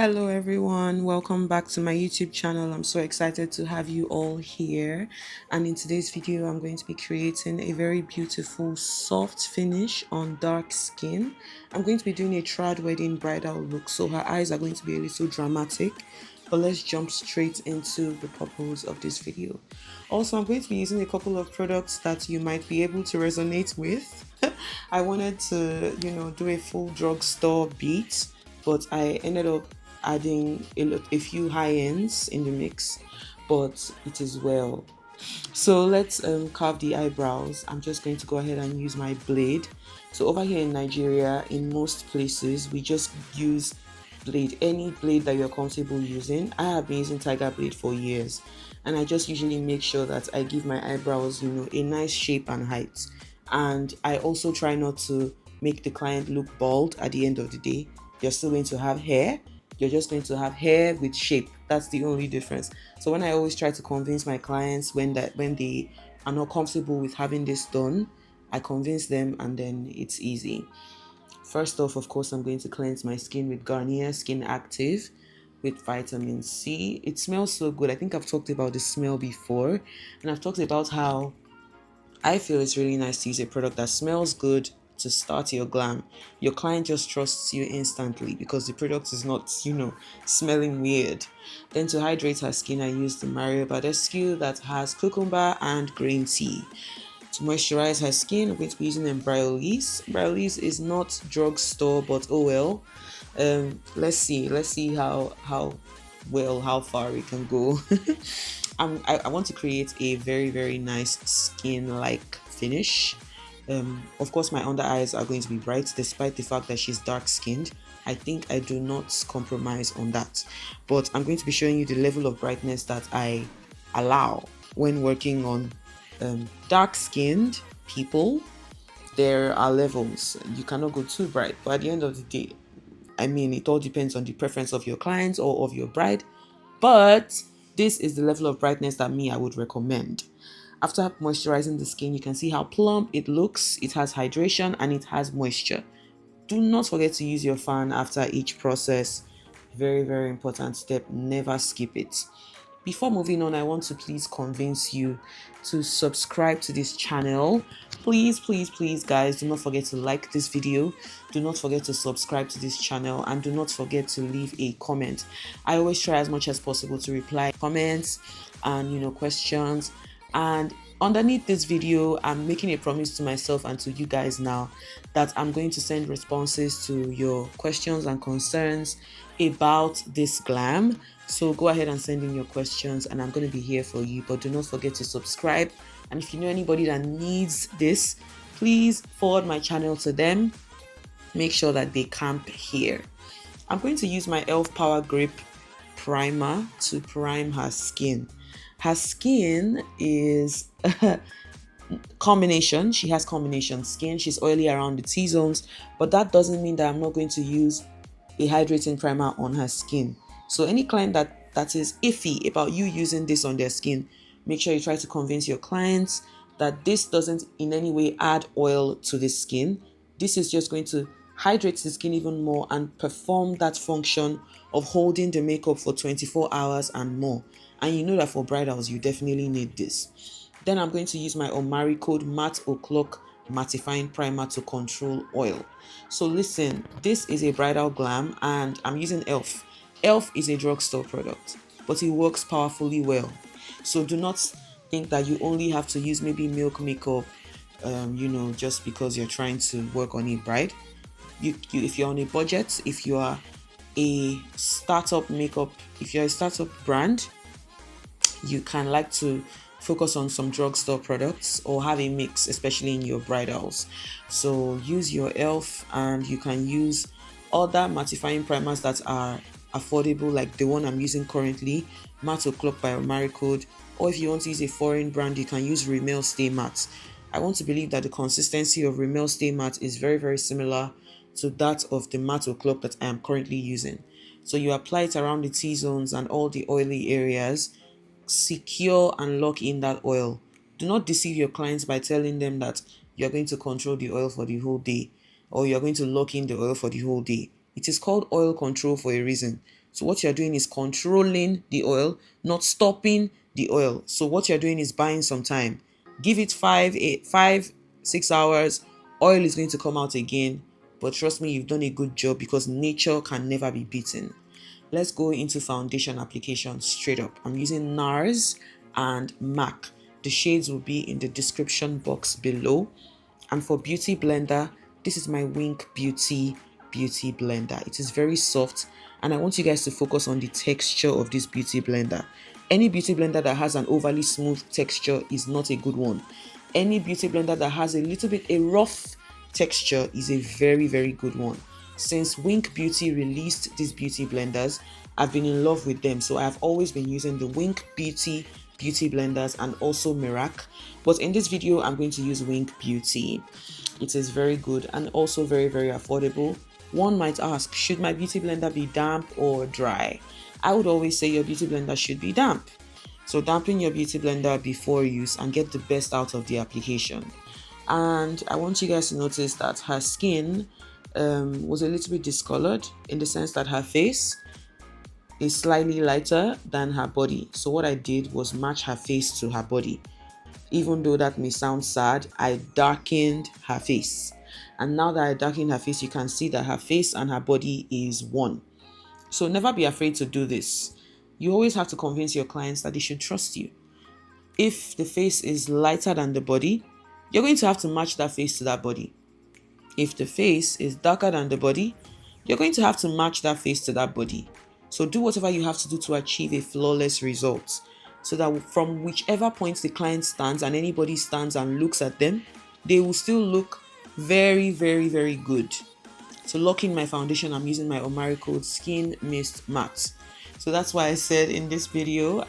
Hello, everyone. Welcome back to my YouTube channel. I'm so excited to have you all here. And in today's video, I'm going to be creating a very beautiful soft finish on dark skin. I'm going to be doing a trad wedding bridal look, so her eyes are going to be a little dramatic. But let's jump straight into the purpose of this video. Also, I'm going to be using a couple of products that you might be able to resonate with. I wanted to, do a full drugstore beat, but I ended up adding a few high ends in the mix, but it is well. So let's carve the eyebrows. I'm just going to go ahead and use my blade. So over here in Nigeria, in most places, we just use blade, any blade that you're comfortable using. I have been using Tiger Blade for years, and I just usually make sure that I give my eyebrows, a nice shape and height. And I also try not to make the client look bald at the end of the day. You're still going to have hair, you're just going to have hair with shape. That's the only difference. So when I always try to convince my clients when they are not comfortable with having this done, I convince them and then it's easy. First off, of course, I'm going to cleanse my skin with Garnier Skin Active with vitamin C. It smells so good. I think I've talked about the smell before, and I've talked about how I feel it's really nice to use a product that smells good to start your glam. Your client just trusts you instantly because the product is not, smelling weird. Then to hydrate her skin, I use the Mario Badescu that has cucumber and green tea. To moisturize her skin, I'm going to be using Embryolisse. Embryolisse is not drugstore, but oh well. Let's see how far we can go. I want to create a very very nice skin like finish. Of course, my under eyes are going to be bright, despite the fact that she's dark skinned. I think I do not compromise on that, but I'm going to be showing you the level of brightness that I allow when working on dark skinned people. There are levels. You cannot go too bright, but at the end of the day, I mean, it all depends on the preference of your client or of your bride. But this is the level of brightness that I would recommend. After moisturizing the skin, you can see how plump it looks. It has hydration and it has moisture. Do not forget to use your fan after each process. Very, very important step. Never skip it. Before moving on, I want to please convince you to subscribe to this channel. Please, please, please, guys, do not forget to like this video. Do not forget to subscribe to this channel, and do not forget to leave a comment. I always try as much as possible to reply comments and questions. And underneath this video, I'm making a promise to myself and to you guys now that I'm going to send responses to your questions and concerns about this glam. So go ahead and send in your questions, and I'm going to be here for you. But do not forget to subscribe. And if you know anybody that needs this, please forward my channel to them. Make sure that they camp here. I'm going to use my e.l.f. Power Grip primer to prime her skin. Her skin is combination. She has combination skin. She's oily around the T-zones, but that doesn't mean that I'm not going to use a hydrating primer on her skin. So any client that is iffy about you using this on their skin, make sure you try to convince your clients that this doesn't in any way add oil to the skin. This is just going to hydrate the skin even more and perform that function of holding the makeup for 24 hours and more. And you know that for bridals, you definitely need this. Then I'm going to use my Omari Code Matte O'Clock Mattifying Primer to control oil. So listen, this is a bridal glam and I'm using e.l.f. e.l.f. is a drugstore product, but it works powerfully well. So do not think that you only have to use maybe milk makeup, just because you're trying to work on a bride. If you're on a budget, if you are a startup makeup, if you're a startup brand, you can like to focus on some drugstore products or have a mix, especially in your bridals. So use your e.l.f. and you can use other mattifying primers that are affordable, like the one I'm using currently, Matte O'Clock by Omari Code. Or if you want to use a foreign brand, you can use Rimmel Stay Matte. I want to believe that the consistency of Rimmel Stay Matte is very very similar to that of the Matte O'Clock that I am currently using. So you apply it around the T-zones and all the oily areas. Secure and lock in that oil. Do not deceive your clients by telling them that you're going to control the oil for the whole day or you're going to lock in the oil for the whole day. It is called oil control for a reason. So what you're doing is controlling the oil, not stopping the oil. So what you're doing is buying some time. Give it 5, 6 hours. Oil is going to come out again. But trust me, you've done a good job because nature can never be beaten. Let's go into foundation application straight up. I'm using NARS and MAC. The shades will be in the description box below. And for beauty blender, this is my Wink beauty blender. It is very soft, and I want you guys to focus on the texture of this beauty blender. Any beauty blender that has an overly smooth texture is not a good one. Any beauty blender that has a little bit a rough texture is a very good one. Since Wink Beauty released these beauty blenders, I've been in love with them. So I've always been using the Wink beauty blenders and also Mirac. But in this video, I'm going to use Wink Beauty. It is very good and also very affordable. One might ask, should my beauty blender be damp or dry? I would always say your beauty blender should be damp. So dampen your beauty blender before use and get the best out of the application. And I want you guys to notice that her skin was a little bit discolored, in the sense that her face is slightly lighter than her body. So what I did was match her face to her body. Even though that may sound sad, I darkened her face. And now that I darkened her face, you can see that her face and her body is one. So never be afraid to do this. You always have to convince your clients that they should trust you. If the face is lighter than the body, you're going to have to match that face to that body. If the face is darker than the body, you're going to have to match that face to that body. So do whatever you have to do to achieve a flawless result, so that from whichever point the client stands and anybody stands and looks at them, they will still look very good. To lock in my foundation, I'm using my Omari Code Skin Mist Matte. So that's why I said in this video,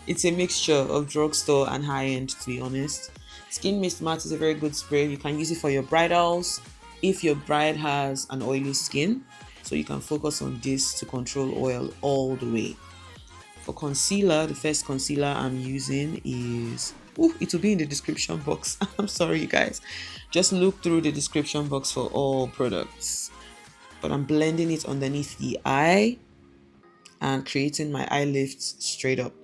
it's a mixture of drugstore and high-end, to be honest. Skin Mist Matte is a very good spray. You can use it for your bridals if your bride has an oily skin. So you can focus on this to control oil all the way. For concealer, the first concealer I'm using is... it will be in the description box. I'm sorry, you guys. Just look through the description box for all products. But I'm blending it underneath the eye and creating my eye lifts straight up.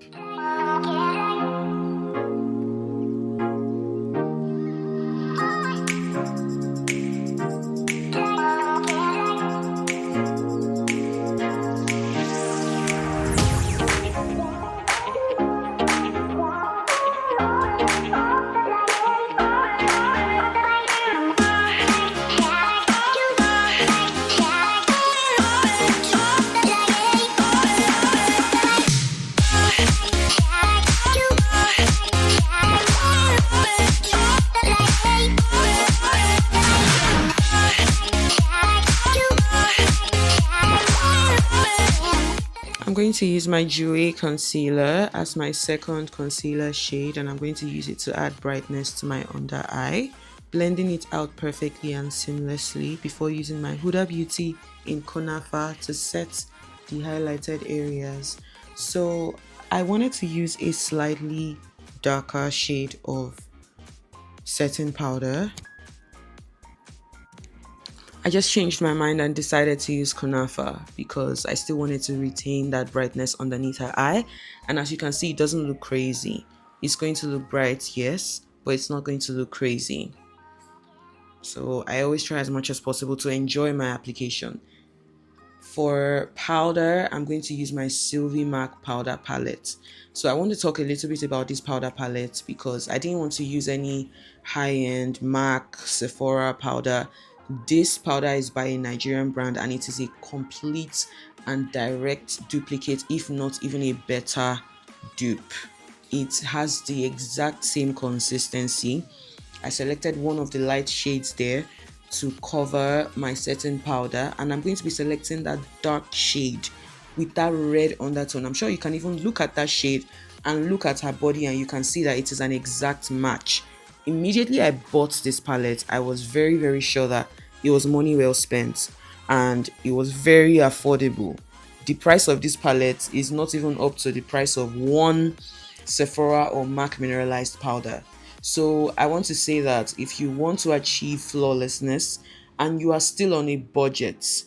I'm going to use my Jouer concealer as my second concealer shade, and I'm going to use it to add brightness to my under eye, blending it out perfectly and seamlessly before using my Huda Beauty in Kunafa to set the highlighted areas. So I wanted to use a slightly darker shade of setting powder. I just changed my mind and decided to use Kunafa because I still wanted to retain that brightness underneath her eye. And as you can see, it doesn't look crazy. It's going to look bright, yes, but it's not going to look crazy. So I always try as much as possible to enjoy my application. For powder, I'm going to use my Sylvie MAC powder palette. So I want to talk a little bit about this powder palette because I didn't want to use any high-end MAC, Sephora powder. This powder is by a Nigerian brand and it is a complete and direct duplicate, if not even a better dupe. It has the exact same consistency. I selected one of the light shades there to cover my setting powder, and I'm going to be selecting that dark shade with that red undertone. I'm sure you can even look at that shade and look at her body and you can see that it is an exact match. Immediately I bought this palette, I was very sure that it was money well spent and it was very affordable. The price of this palette is not even up to the price of one Sephora or MAC mineralized powder. So I want to say that if you want to achieve flawlessness and you are still on a budget,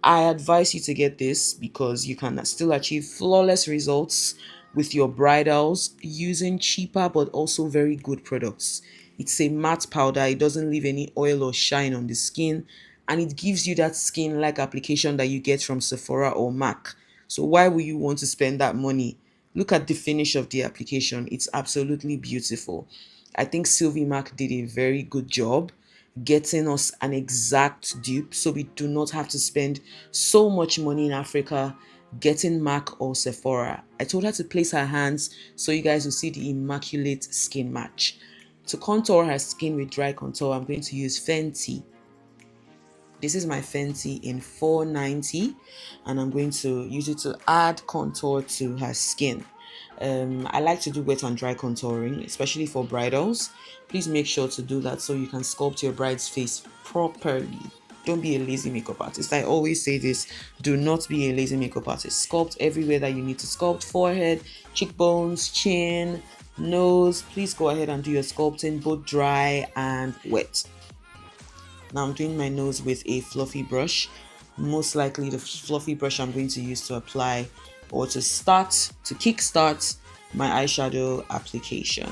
I advise you to get this because you can still achieve flawless results with your bridals using cheaper but also very good products. It's a matte powder, it doesn't leave any oil or shine on the skin, and it gives you that skin like application that you get from Sephora or MAC. So, why would you want to spend that money? Look at the finish of the application, it's absolutely beautiful. I think Sylvie Mac did a very good job getting us an exact dupe so we do not have to spend so much money in Africa getting MAC or Sephora. I told her to place her hands so you guys will see the immaculate skin match. To contour her skin with dry contour, I'm going to use Fenty. This is my Fenty in 490, and I'm going to use it to add contour to her skin. I like to do wet and dry contouring, especially for bridals. Please make sure to do that so you can sculpt your bride's face properly. Don't be a lazy makeup artist. I always say this, do not be a lazy makeup artist. Sculpt everywhere that you need to sculpt: forehead, cheekbones, chin, nose. Please go ahead and do your sculpting, both dry and wet. Now I'm doing my nose with a fluffy brush. Most likely the fluffy brush I'm going to use to apply or to kickstart my eyeshadow application.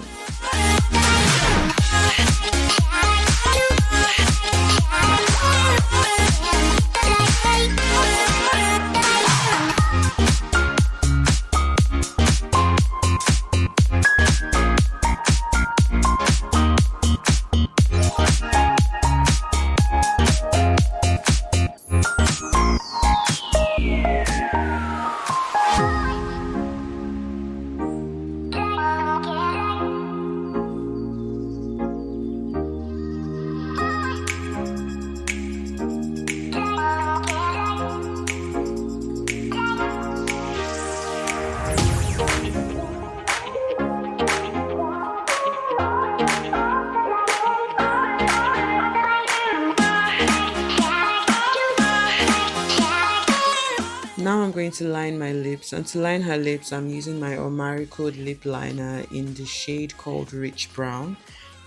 Now I'm going to line my lips, and to line her lips I'm using my Omari Code lip liner in the shade called Rich Brown.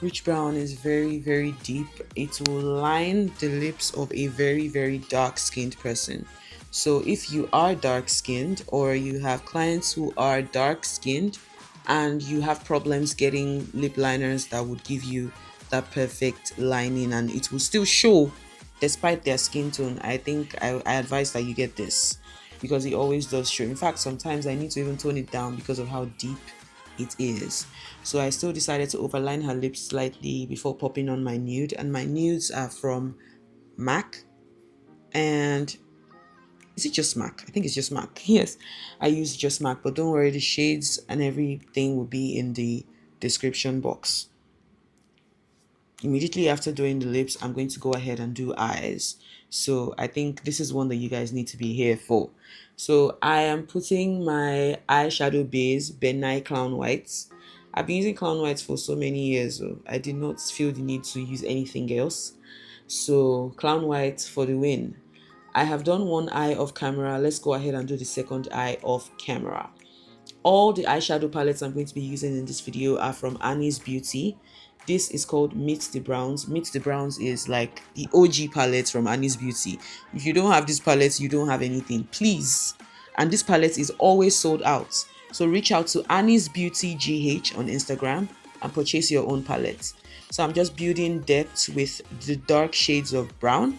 Rich Brown is very deep. It will line the lips of a very dark skinned person. So if you are dark skinned or you have clients who are dark skinned and you have problems getting lip liners that would give you that perfect lining and it will still show despite their skin tone, I think I advise that you get this because it always does show. In fact, sometimes I need to even tone it down because of how deep it is. So I still decided to overline her lips slightly before popping on my nude, and my nudes are from MAC. And is it just MAC? I think it's just MAC. Yes, I use just MAC, but don't worry, the shades and everything will be in the description box. Immediately after doing the lips, I'm going to go ahead and do eyes. So I think this is one that you guys need to be here for. So I am putting my eyeshadow base, Ben Nye Clown Whites. I've been using Clown Whites for so many years, so I did not feel the need to use anything else. So Clown Whites for the win. I have done one eye off camera. Let's go ahead and do the second eye off camera. All the eyeshadow palettes I'm going to be using in this video are from Annie's Beauty. This is called Meet the Browns. Meet the Browns is like the OG palette from Annie's Beauty. If you don't have this palette, you don't have anything, please. And this palette is always sold out. So reach out to Annie's Beauty GH on Instagram and purchase your own palette. So I'm just building depth with the dark shades of brown.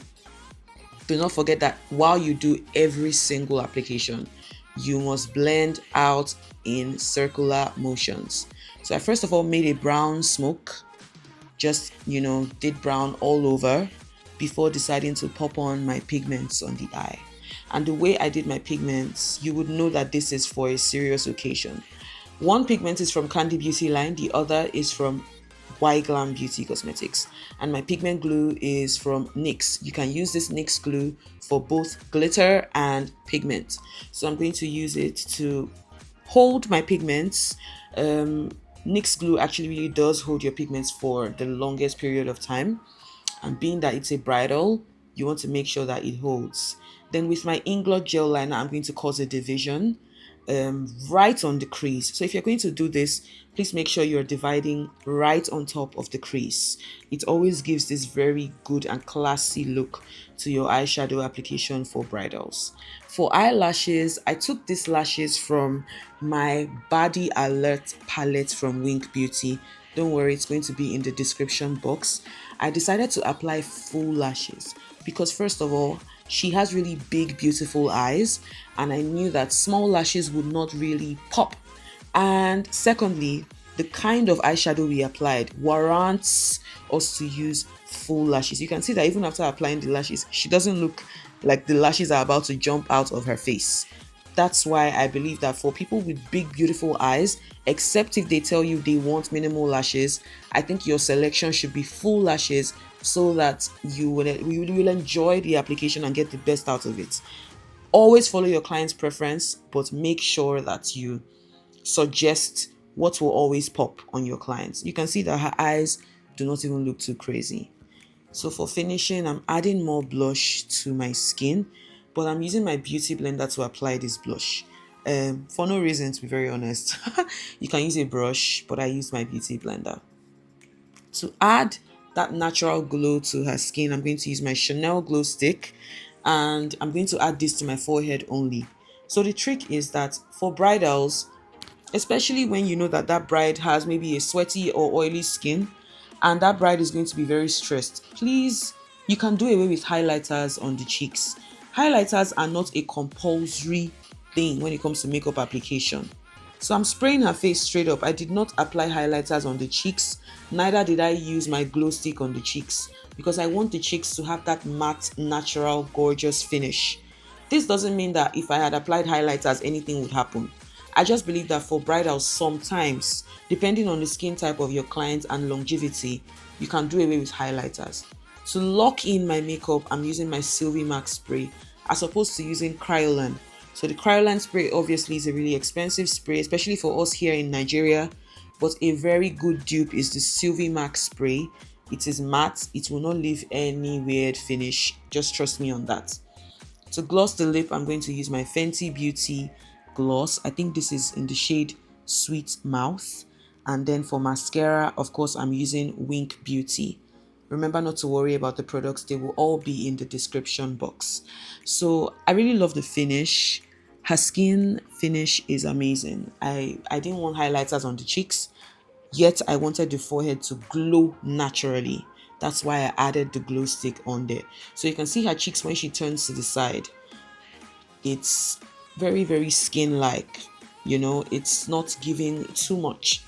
Do not forget that while you do every single application, you must blend out in circular motions. So I first of all made a brown smoke, just did brown all over before deciding to pop on my pigments on the eye. And the way I did my pigments, you would know that this is for a serious occasion. One pigment is from Candy Beauty line, the other is from Y Glam Beauty Cosmetics, and my pigment glue is from NYX. You can use this NYX glue for both glitter and pigment. So I'm going to use it to hold my pigments. NYX glue actually really does hold your pigments for the longest period of time, and being that it's a bridal, you want to make sure that it holds. Then with my Inglot gel liner, I'm going to cause a division. right on the crease. So if you're going to do this, please make sure you're dividing right on top of the crease. It always gives this very good and classy look to your eyeshadow application for bridals. For eyelashes, I took these lashes from my Body Alert palette from Wink Beauty. Don't worry, it's going to be in the description box. I decided to apply full lashes because, first of all, she has really big, beautiful eyes, and I knew that small lashes would not really pop. And secondly, the kind of eyeshadow we applied warrants us to use full lashes. You can see that even after applying the lashes, she doesn't look like the lashes are about to jump out of her face. That's why I believe that for people with big, beautiful eyes, except if they tell you they want minimal lashes, I think your selection should be full lashes so that you will enjoy the application and get the best out of it. Always follow your client's preference, but make sure that you suggest what will always pop on your clients. You can see that her eyes do not even look too crazy. So for finishing, I'm adding more blush to my skin, but I'm using my beauty blender to apply this blush. For no reason, to be very honest. You can use a brush, but I use my beauty blender. To add that natural glow to her skin, I'm going to use my Chanel glow stick, and I'm going to add this to my forehead only. So the trick is that for bridals, especially when you know that that bride has maybe a sweaty or oily skin and that bride is going to be very stressed, please, you can do away with highlighters on the cheeks. Highlighters are not a compulsory thing when it comes to makeup application. So I'm spraying her face straight up. I did not apply highlighters on the cheeks, neither did I use my glow stick on the cheeks, because I want the cheeks to have that matte, natural, gorgeous finish. This doesn't mean that if I had applied highlighters, anything would happen. I just believe that for bridals, sometimes, depending on the skin type of your client and longevity, you can do away with highlighters. To lock in my makeup, I'm using my Sylvie Max spray as opposed to using Kryolan. So the Kryolan spray obviously is a really expensive spray, especially for us here in Nigeria, but a very good dupe is the Sylvie Max spray. It is matte, it will not leave any weird finish, just trust me on that. To gloss the lip, I'm going to use my Fenty Beauty gloss. I think this is in the shade Sweet Mouth. And then for mascara, of course, I'm using Wink Beauty. Remember not to worry about the products. They will all be in the description box. So I really love the finish. Her skin finish is amazing. I didn't want highlighters on the cheeks, yet I wanted the forehead to glow naturally. That's why I added the glow stick on there. So you can see her cheeks when she turns to the side. It's very, very skin-like. It's not giving too much.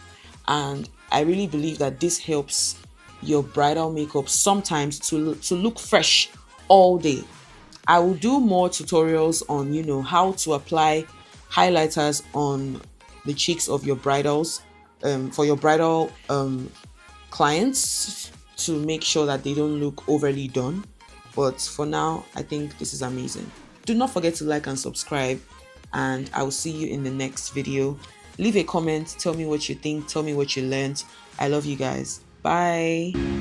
And I really believe that this helps your bridal makeup sometimes to look fresh all day. I will do more tutorials on, how to apply highlighters on the cheeks of your bridals, for your bridal clients, to make sure that they don't look overly done. But for now, I think this is amazing. Do not forget to like and subscribe, and I will see you in the next video. Leave a comment, tell me what you think, tell me what you learned. I love you guys. Bye.